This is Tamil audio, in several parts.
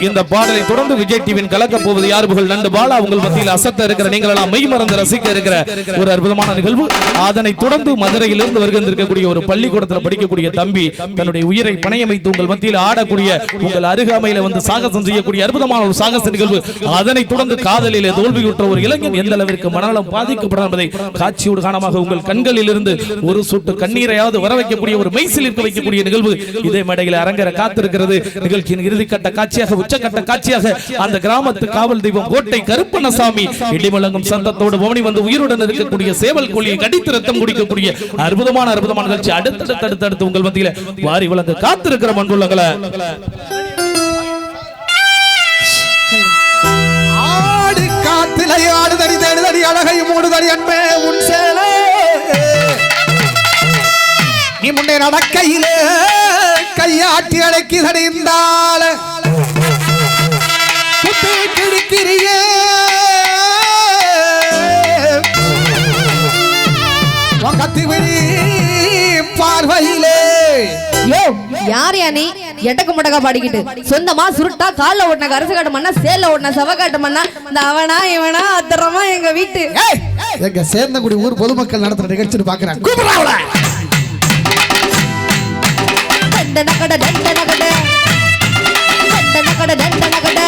இந்த பாடலை தொடர்ந்து விஜய் டிவியின் கலக்க போவது யார் புகழ் நண்டு பாலா உங்கள் மத்தியில் அசத்த இருக்கிற நீங்கள் எல்லாம் மெய் மறந்து ரசிக்க இருக்கிற ஒரு அற்புதமான நிகழ்வு. அதனை தொடர்ந்து மதுரையிலிருந்து வருகின்றிருக்கக்கூடிய ஒரு பள்ளிக்கூடத்தில் படிக்கக்கூடிய தம்பி தன்னுடைய உயிரை பணையமைத்து உங்கள் மத்தியில் ஆடக்கூடிய உங்கள் அருகாமையில வந்து சாகசம் செய்யக்கூடிய அற்புதமான ஒரு சாகச நிகழ்வு. அதனை தொடர்ந்து காதலிலே தோல்வியுற்ற ஒரு இளைஞன் எந்த அளவிற்கு மனநலம் பாதிக்கப்படும் என்பதை காட்சியோடு காணமாக உங்கள் கண்களில் இருந்து ஒரு சொட்டு கண்ணீரையாவது வர வைக்கக்கூடிய ஒரு மெய்சிலிருக்க வைக்கக்கூடிய நிகழ்வு இதே மேடையில் அரங்கேற காத்திருக்கிறது. நிகழ்ச்சியின் இறுதிக்கட்ட காட்சியாக உச்சக்கட்ட காட்சியாக அந்த கிராமத்து காவல் தெய்வம் கோட்டை கருப்பண்ணசாமி இடிமுழங்கும் சத்தத்தோடு பவனி வந்து உயிருடன் இருக்கக்கூடிய சேவல் கோழியை கடித்து ரத்தம் குடிக்கக்கூடிய அற்புதமான நிகழ்ச்சி அடுத்தடுத்து உங்கள் மத்தியில் வாரி வழங்க காத்திருக்கிற மண்புள்ளங்கள ஆடு காத்திலை ஆடுதடி தேடுதடி அழகை மூடுதடி அன்பே உன் சேலை நீ முன்னே நடக்கையிலே கையாட்டி அடக்கி தடிந்தால குத்தி கிழிக்கிறிய கத்தி விழி பார்வையிலே யார் யானி எட்டக்கு முடக்கா பாடிக்கிட்டு சொந்தமா சுருட்டா கால்ல ஓட்டின கரசு காட்டு மண்ணா சேல ஓட்டின சவ காட்டு மண்ணா இந்த அவனா இவனா அத்தரமா எங்க வீட்டு எங்க சேர்ந்தகுடி ஊர் பொதுமக்கள் நடத்துற நிகழ்ச்சின்னு பாக்குறாங்க. டண்டனகட டண்டனகட டண்டனகட டண்டனகட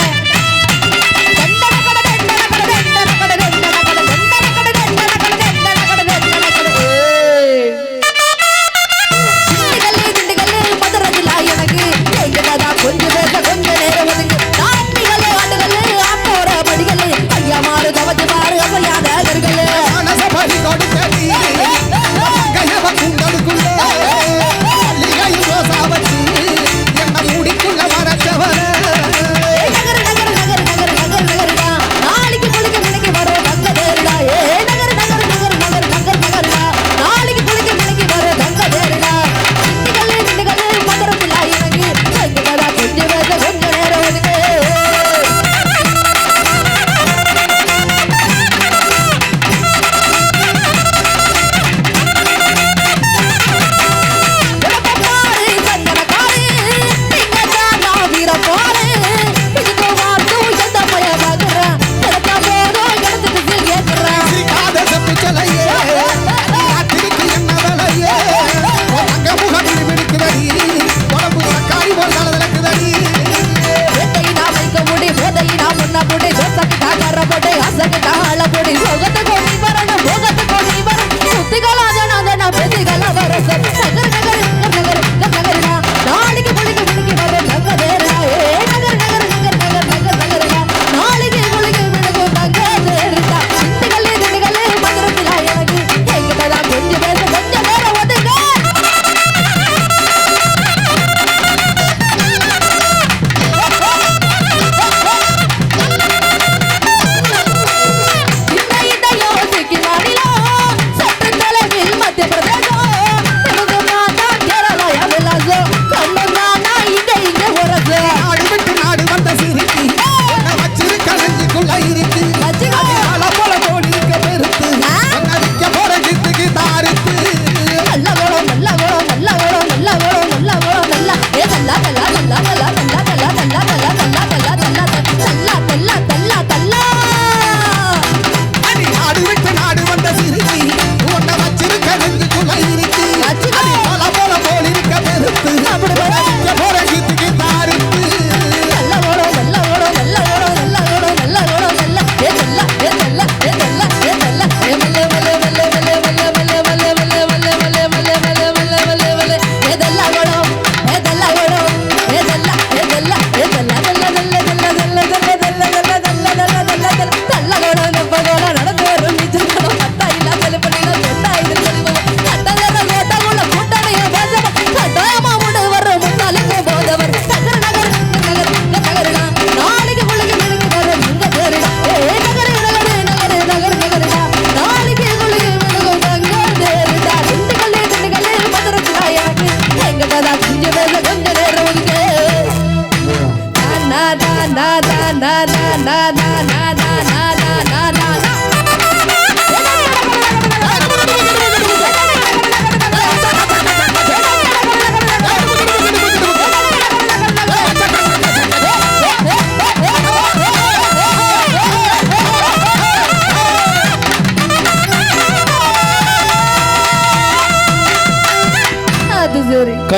na na na na na na